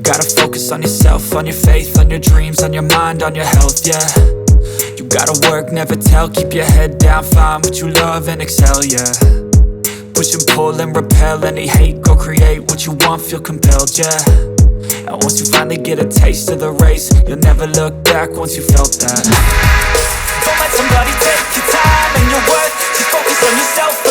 gotta focus on yourself, on your faith, on your dreams, on your mind, on your health, yeah. You gotta work, never tell, keep your head down, find what you love and excel, yeah. Push and pull and repel any hate, go create what you want, feel compelled, yeah. And once you finally get a taste of the race, you'll never look back once you felt that. Don't let somebody take your time and your worth, just focus on yourself